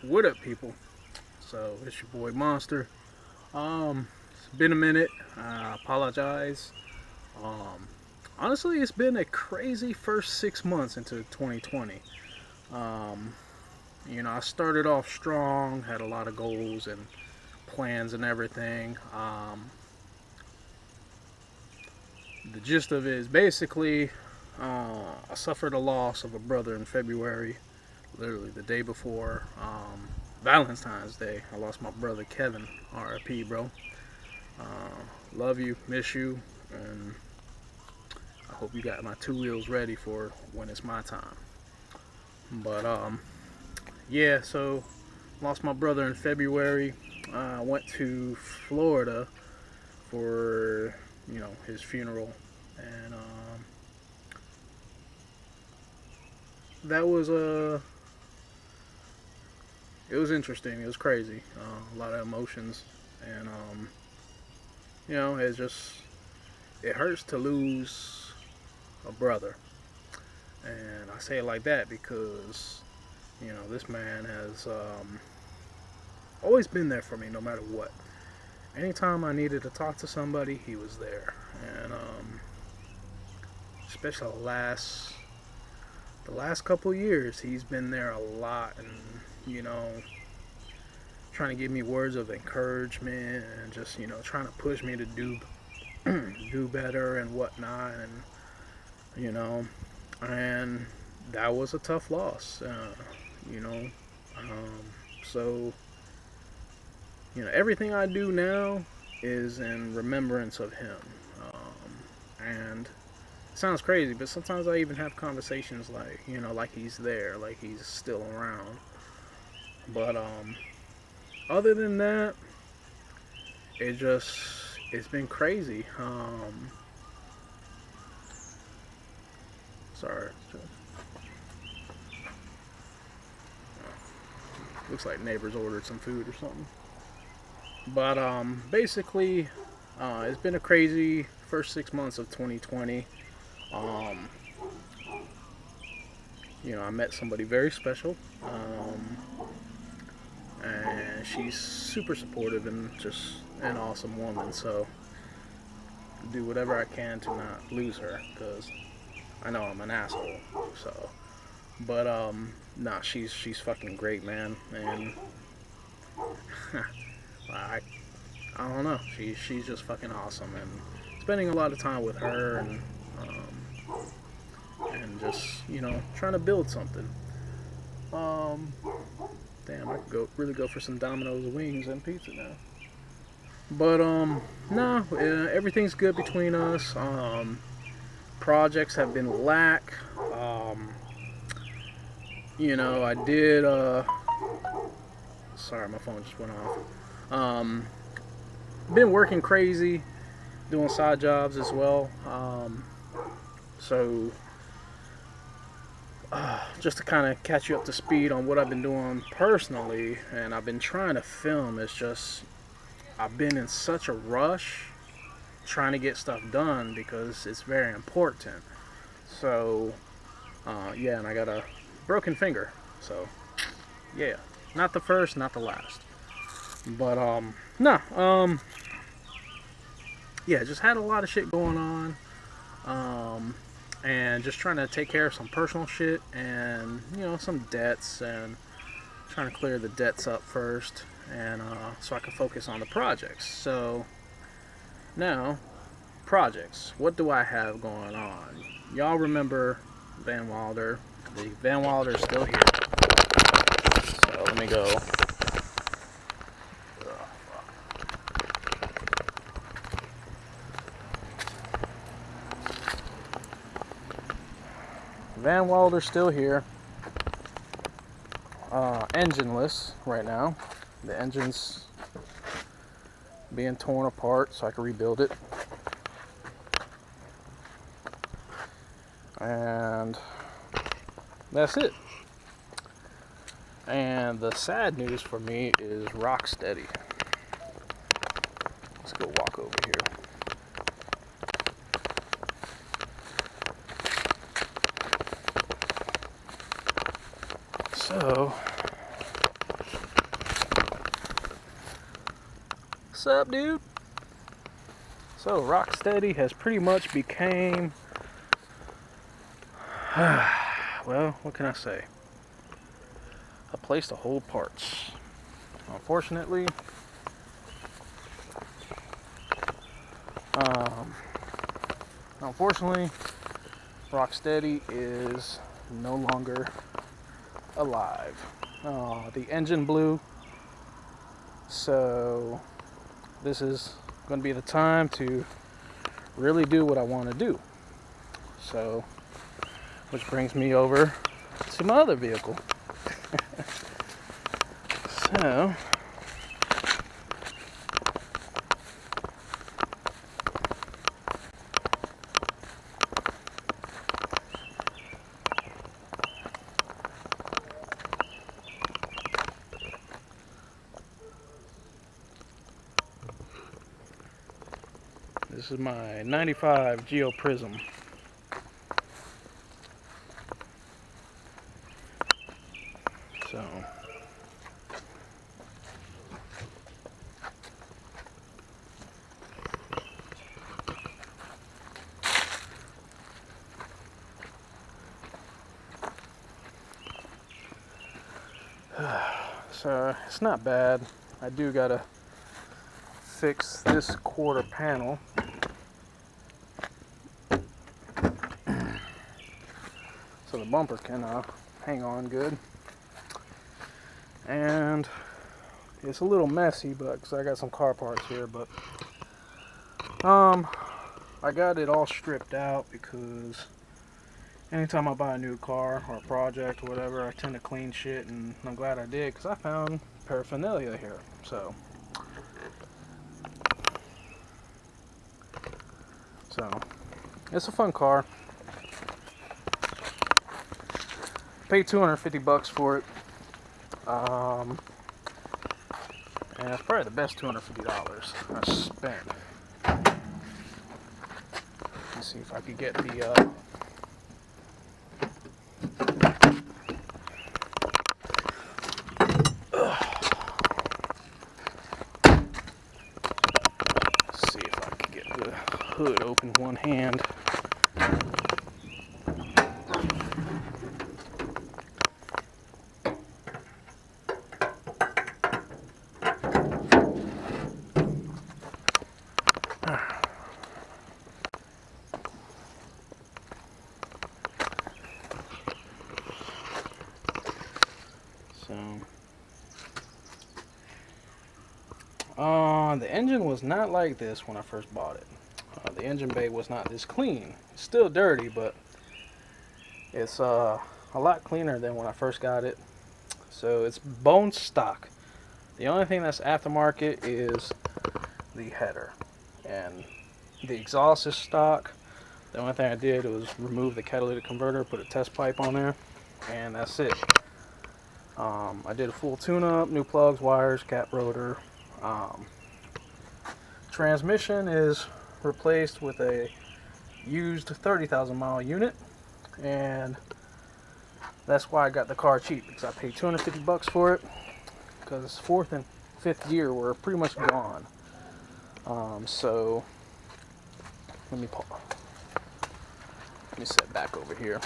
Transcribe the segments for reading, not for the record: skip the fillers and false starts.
What up, people? So it's your boy Monster. It's been a minute. I apologize. Um, Honestly, it's been a crazy first 6 months into 2020. Um, I started off strong, had a lot of goals and plans and everything. The gist of it is basically, I suffered a loss of a brother in February, literally the day before Valentine's Day. I lost my brother Kevin, RIP, bro. Love you, miss you, and I hope you got my two wheels ready for when it's my time. But yeah, so lost my brother in February. I went to Florida for his funeral, and that was it was interesting. It was crazy. A lot of emotions, and it hurts to lose a brother. And I say it like that because, this man has always been there for me no matter what. Anytime I needed to talk to somebody, he was there. And especially the last couple years, he's been there a lot and, you know, trying to give me words of encouragement and just, trying to push me to do better and whatnot. And, you know, and that was a tough loss, you know. Um, so, everything I do now is in remembrance of him. And it sounds crazy, but sometimes I even have conversations like, like he's there, like he's still around. But other than that, it's been crazy. Sorry. Looks like neighbors ordered some food or something. But basically, it's been a crazy first 6 months of 2020. Um, I met somebody very special, and she's super supportive and just an awesome woman. So, do whatever I can to not lose her because I know I'm an asshole. So, but nah, she's fucking great, man, and I I don't know. She's just fucking awesome, and spending a lot of time with her and just trying to build something. Um, Damn, I could really go for some Domino's wings and pizza now. But no, everything's good between us. Projects have been lack. Um, I did. Sorry, my phone just went off. Been working crazy, doing side jobs as well. So just to kind of catch you up to speed on what I've been doing personally, and I've been trying to film. It's just I've been in such a rush trying to get stuff done because it's very important. So yeah, and I got a broken finger. So yeah, not the first, not the last. But nah, yeah, just had a lot of shit going on. Um, and just trying to take care of some personal shit and some debts and trying to clear the debts up first and so I can focus on the projects. So now, projects. What do I have going on? Y'all remember Van Wilder? The Van Wilder is still here. So let me go. Van Wilder's still here. Engineless right now. The engine's being torn apart so I can rebuild it. And that's it. And the sad news for me is Rocksteady. Let's go walk over here. So, What's up, dude? So Rocksteady has pretty much became well, what can I say? A place to hold parts. Unfortunately, Rocksteady is no longer alive. The engine blew, so this is going to be the time to really do what I want to do. So, which brings me over to my other vehicle. So, this is my 95 Geo Prism. So, it's not bad. I do gotta fix this quarter panel. So the bumper can hang on good. And it's a little messy, but because I got some car parts here, but I got it all stripped out because anytime I buy a new car or a project or whatever, I tend to clean shit, and I'm glad I did because I found paraphernalia here. So it's a fun car. Paid $250 for it. And it's probably the best $250 I spent. Let's see if I could get the hood open one hand. The engine was not like this when I first bought it. The engine bay was not this clean. It's still dirty, but it's a lot cleaner than when I first got it. So it's bone stock. The only thing that's aftermarket is the header, and the exhaust is stock. The only thing I did was remove the catalytic converter, put a test pipe on there, and that's it. I did a full tune-up, new plugs, wires, cap rotor. Transmission is replaced with a used 30,000 mile unit, and that's why I got the car cheap, because I paid $250 for it, because fourth and fifth gear were pretty much gone. So let me set back over here.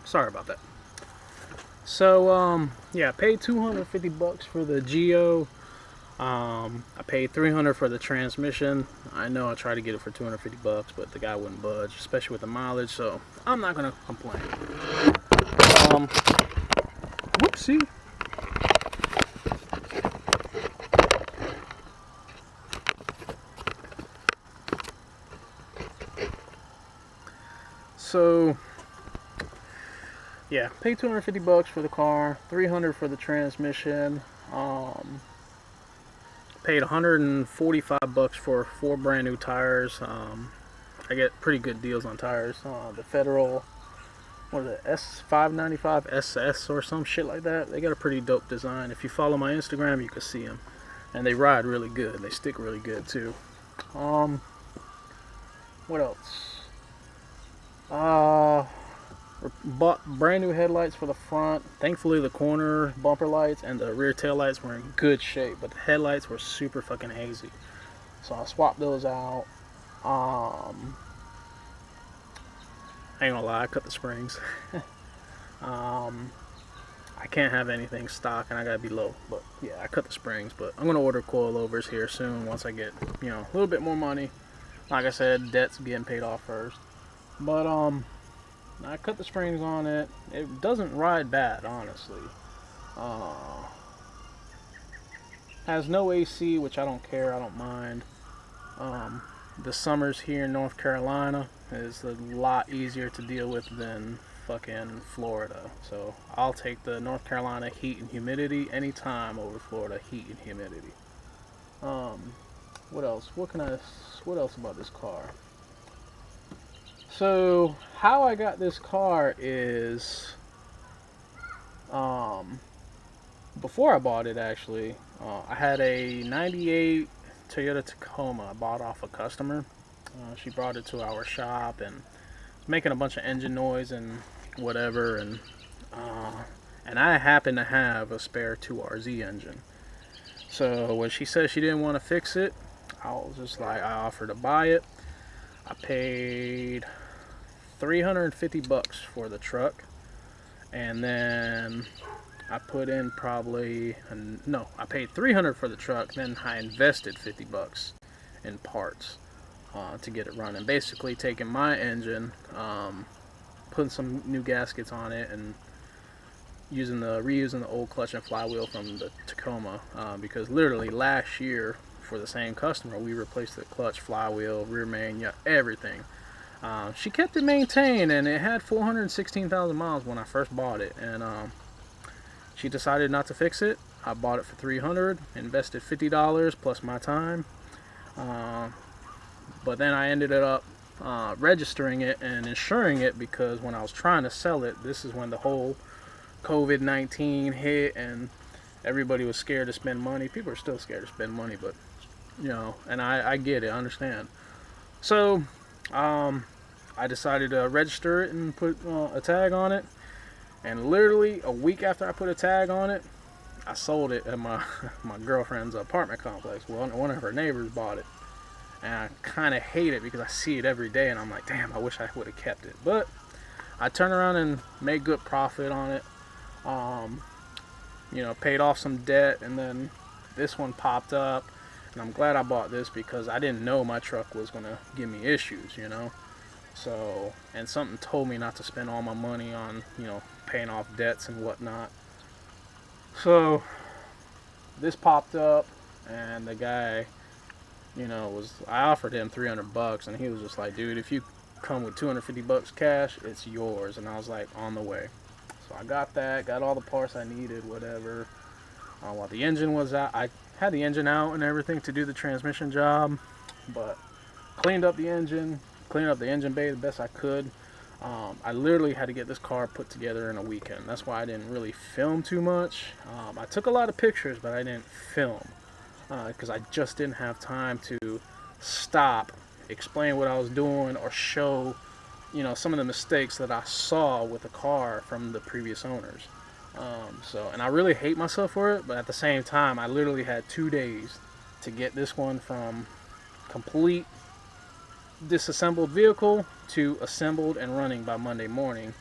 Sorry about that. So, yeah, I paid $250 for the Geo. I paid $300 for the transmission. I know I tried to get it for $250, but the guy wouldn't budge, especially with the mileage, so I'm not gonna complain. Whoopsie. So, yeah, paid $250 for the car, $300 for the transmission. Paid $145 for 4 brand new tires. I get pretty good deals on tires. The Federal what is it, S595 SS or some shit like that. They got a pretty dope design. If you follow my Instagram, you can see them, and they ride really good. They stick really good too. What else? Bought brand new headlights for the front. Thankfully, the corner bumper lights and the rear tail lights were in good shape, but the headlights were super fucking hazy. So I swapped those out. I ain't gonna lie, I cut the springs. I can't have anything stock, and I gotta be low. But yeah, I cut the springs. But I'm gonna order coilovers here soon once I get, you know, a little bit more money. Like I said, debt's getting paid off first. But I cut the springs on it. It doesn't ride bad, honestly. Has no AC, which I don't care. I don't mind. The summers here in North Carolina is a lot easier to deal with than fucking Florida. So I'll take the North Carolina heat and humidity anytime over Florida heat and humidity. What else? What else about this car? So how I got this car is, before I bought it, actually, I had a 98 Toyota Tacoma I bought off a customer. She brought it to our shop and making a bunch of engine noise and whatever, and I happen to have a spare 2RZ engine. So when she said she didn't want to fix it, I was just like, I offered to buy it. I paid $350 for the truck, and then I put in probably, no, I paid $300 for the truck, then I invested $50 in parts to get it running. Basically taking my engine, putting some new gaskets on it, and reusing the old clutch and flywheel from the Tacoma, because literally last year for the same customer we replaced the clutch, flywheel, rear main, yeah, everything. She kept it maintained, and it had 416,000 miles when I first bought it, and she decided not to fix it. I bought it for $300, invested $50 plus my time, but then I ended up registering it and insuring it, because when I was trying to sell it, this is when the whole COVID-19 hit and everybody was scared to spend money. People are still scared to spend money, but you know, and I get it, I understand. So I decided to register it and put a tag on it, and literally a week after I put a tag on it, I sold it at my girlfriend's apartment complex. Well, one of her neighbors bought it, and I kind of hate it because I see it every day, and I'm like, damn, I wish I would have kept it. But I turned around and made good profit on it. You know, paid off some debt, and then this one popped up, and I'm glad I bought this because I didn't know my truck was gonna give me issues, you know. So, and something told me not to spend all my money on, you know, paying off debts and whatnot. So this popped up, and the guy, you know, I offered him $300, and he was just like, dude, if you come with $250 cash, it's yours. And I was like, on the way. So I got that, got all the parts I needed, whatever. While the engine was out, I had the engine out and everything to do the transmission job, but cleaned up the engine bay the best I could. I literally had to get this car put together in a weekend. That's why I didn't really film too much. I took a lot of pictures, but I didn't film because I just didn't have time to stop, explain what I was doing, or show, you know, some of the mistakes that I saw with the car from the previous owners. And I really hate myself for it, but at the same time, I literally had 2 days to get this one from complete disassembled vehicle to assembled and running by Monday morning.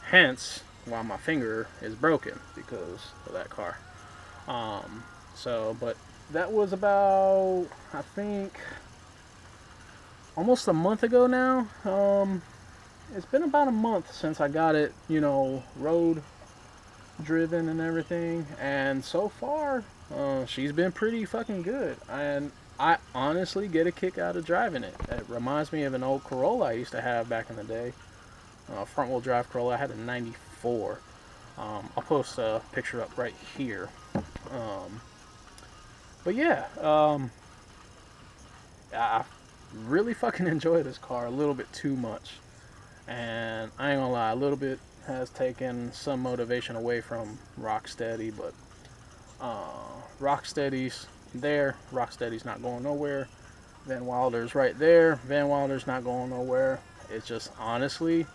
Hence why my finger is broken because of that car. But that was about, I think, almost a month ago now. It's been about a month since I got it, you know, road driven and everything, and so far she's been pretty fucking good, and I honestly get a kick out of driving it. It reminds me of an old Corolla I used to have back in the day, front wheel drive Corolla. I had a 94. I'll post a picture up right here. But yeah, I really fucking enjoy this car a little bit too much. And I ain't gonna lie, a little bit has taken some motivation away from Rocksteady, but Rocksteady's there. Rocksteady's not going nowhere. Van Wilder's right there. Van Wilder's not going nowhere. It's just honestly,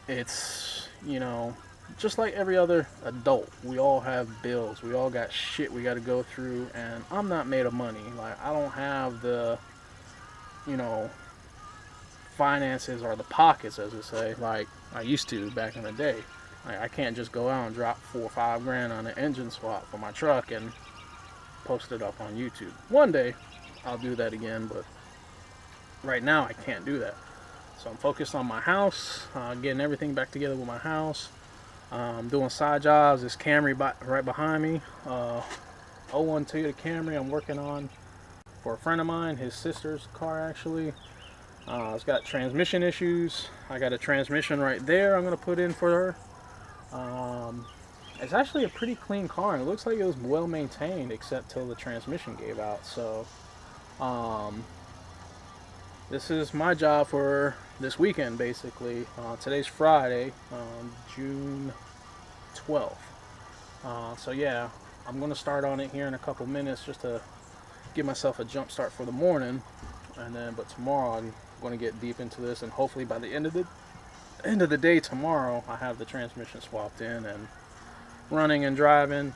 it's, just like every other adult. We all have bills. We all got shit we got to go through, and I'm not made of money. Like, I don't have the, you know, finances or the pockets, as they say, like I used to back in the day. Like, I can't just go out and drop 4 or 5 grand on an engine swap for my truck and post it up on YouTube. One day, I'll do that again, but right now I can't do that. So I'm focused on my house, getting everything back together with my house. Doing side jobs. This Camry right behind me, 012 the Camry I'm working on for a friend of mine, his sister's car actually. It's got transmission issues. I got a transmission right there I'm going to put in for her. It's actually a pretty clean car, and it looks like it was well maintained except till the transmission gave out. So this is my job for this weekend, basically. Today's Friday, June 12th. So yeah, I'm going to start on it here in a couple minutes just to give myself a jump start for the morning. And then, but tomorrow I'm going to get deep into this, and hopefully by the end of the day tomorrow, I have the transmission swapped in and running and driving.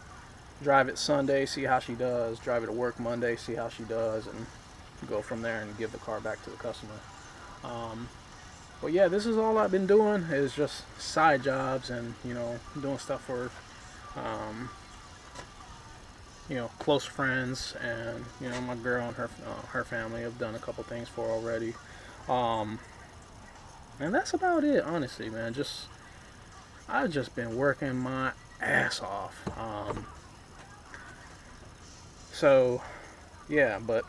Drive it Sunday, see how she does. Drive it to work Monday, see how she does, and go from there and give the car back to the customer. But yeah, this is all I've been doing is just side jobs and doing stuff for close friends, and my girl and her family have done a couple things for already. And that's about it, honestly, man. I've just been working my ass off. So yeah, but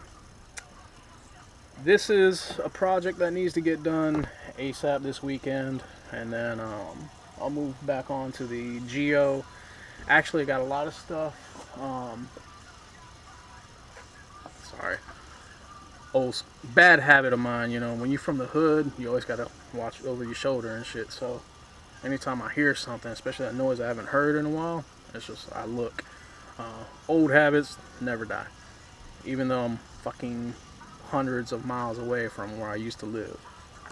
this is a project that needs to get done ASAP this weekend, and then I'll move back on to the Geo. Actually, got a lot of stuff. Sorry, bad habit of mine. When you're from the hood, you always gotta watch over your shoulder and shit. So anytime I hear something, especially that noise I haven't heard in a while, it's just I look. Old habits never die, even though I'm fucking hundreds of miles away from where I used to live.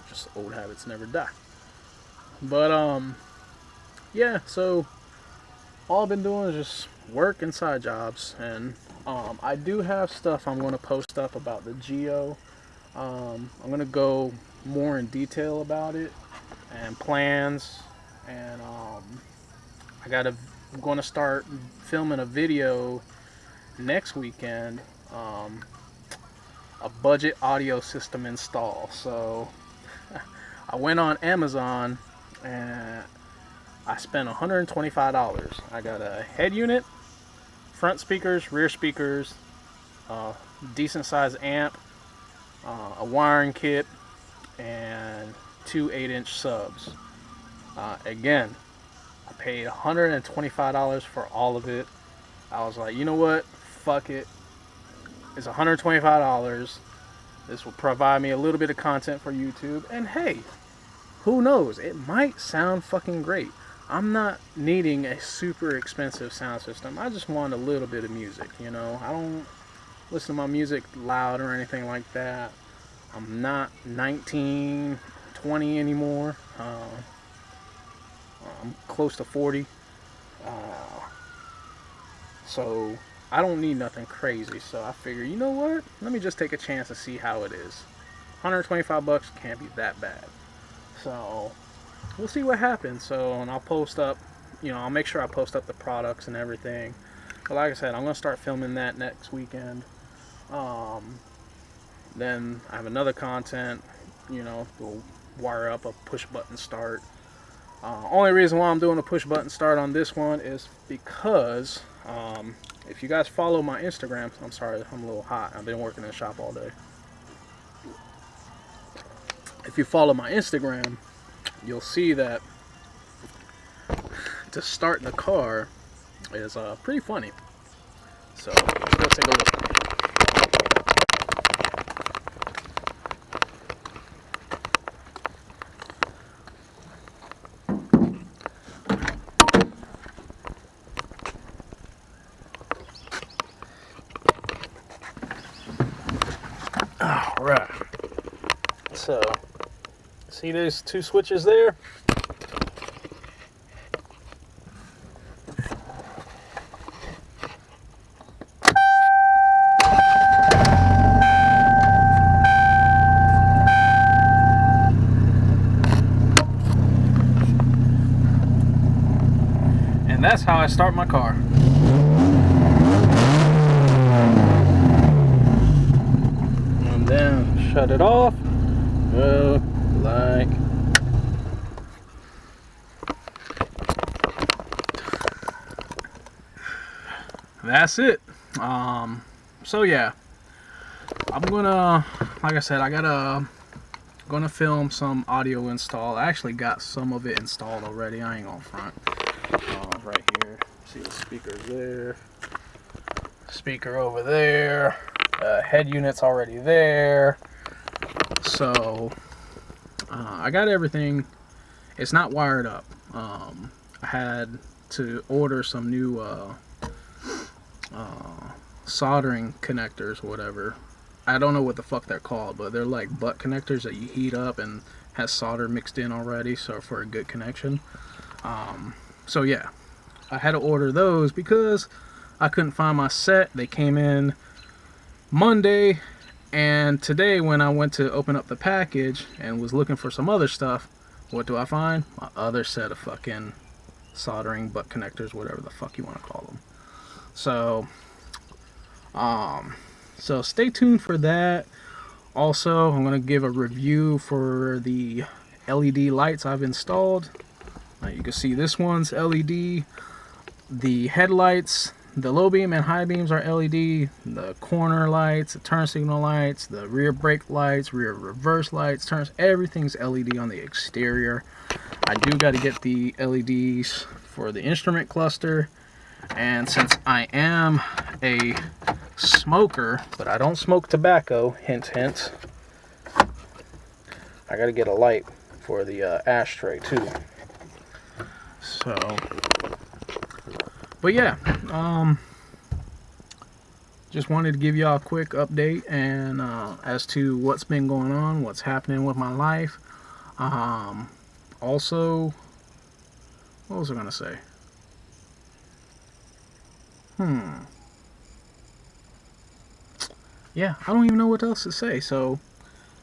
Just old habits never die. But yeah, so all I've been doing is just work and side jobs, and I do have stuff I'm going to post up about the Geo. I'm going to go more in detail about it and plans, and I'm going to start filming a video next weekend, a budget audio system install. So I went on Amazon and I spent $125. I got a head unit, front speakers, rear speakers, decent sized amp, a wiring kit, and 2 8-inch subs. Again, I paid $125 for all of it. I was like, you know what? Fuck it. It's $125. This will provide me a little bit of content for YouTube. And hey, who knows? It might sound fucking great. I'm not needing a super expensive sound system. I just want a little bit of music, I don't listen to my music loud or anything like that. I'm not 19, 20 anymore. I'm close to 40. So I don't need nothing crazy. So I figure, you know what? Let me just take a chance and see how it is. $125 can't be that bad. So we'll see what happens. So, and I'll post up, I'll make sure I post up the products and everything. But like I said, I'm going to start filming that next weekend. Then I have another content, we'll wire up a push button start. Only reason why I'm doing a push button start on this one is because if you guys follow my Instagram, I'm sorry, I'm a little hot. I've been working in the shop all day. If you follow my Instagram, you'll see that to start the car is pretty funny. So let's go take a look. So, see those two switches there? And that's how I start my car. And then shut it off. Like that's it. So yeah, I'm gonna, like I said, gonna film some audio install. I actually got some of it installed already. I ain't gonna front. Right here, see the speakers there, speaker over there, head unit's already there. So I got everything. It's not wired up. I had to order some new soldering connectors or whatever. I don't know what the fuck they're called, but they're like butt connectors that you heat up and has solder mixed in already, so for a good connection. So yeah, I had to order those because I couldn't find my set. They came in Monday, and today when I went to open up the package and was looking for some other stuff, what do I find? My other set of fucking soldering butt connectors, whatever the fuck you want to call them. So stay tuned for that. Also, I'm going to give a review for the LED lights I've installed. You can see this one's LED. The headlights, the low beam and high beams are LED. The corner lights, the turn signal lights, the rear brake lights, rear reverse lights, turns, everything's LED on the exterior. I do got to get the LEDs for the instrument cluster. And since I am a smoker, but I don't smoke tobacco, hint hint, I got to get a light for the ashtray too. So, but yeah, just wanted to give y'all a quick update and as to what's been going on, what's happening with my life. Also, what was I gonna say? Yeah, I don't even know what else to say. So,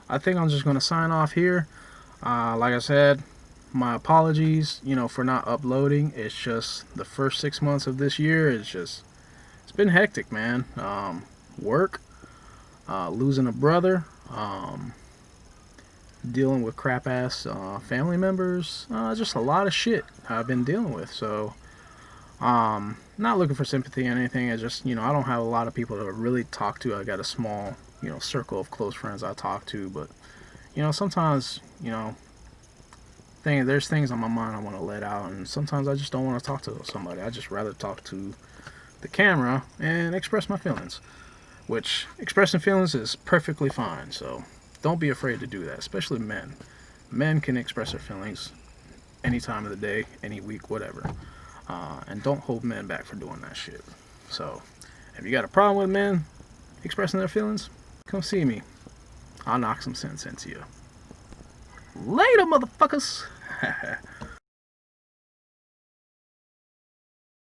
I think I'm just gonna sign off here. Like I said, my apologies, for not uploading. It's just the first 6 months of this year. It's been hectic, man. Work, losing a brother, dealing with crap ass family members, just a lot of shit I've been dealing with. So, not looking for sympathy or anything. It's just, I don't have a lot of people to really talk to. I got a small, circle of close friends I talk to, but, sometimes, there's things on my mind I want to let out, and sometimes I just don't want to talk to somebody. I just rather talk to the camera and express my feelings, which expressing feelings is perfectly fine. So don't be afraid to do that, especially men. Men can express their feelings any time of the day, any week, whatever. And don't hold men back for doing that shit. So if you got a problem with men expressing their feelings, come see me. I'll knock some sense into you. Later, motherfuckers.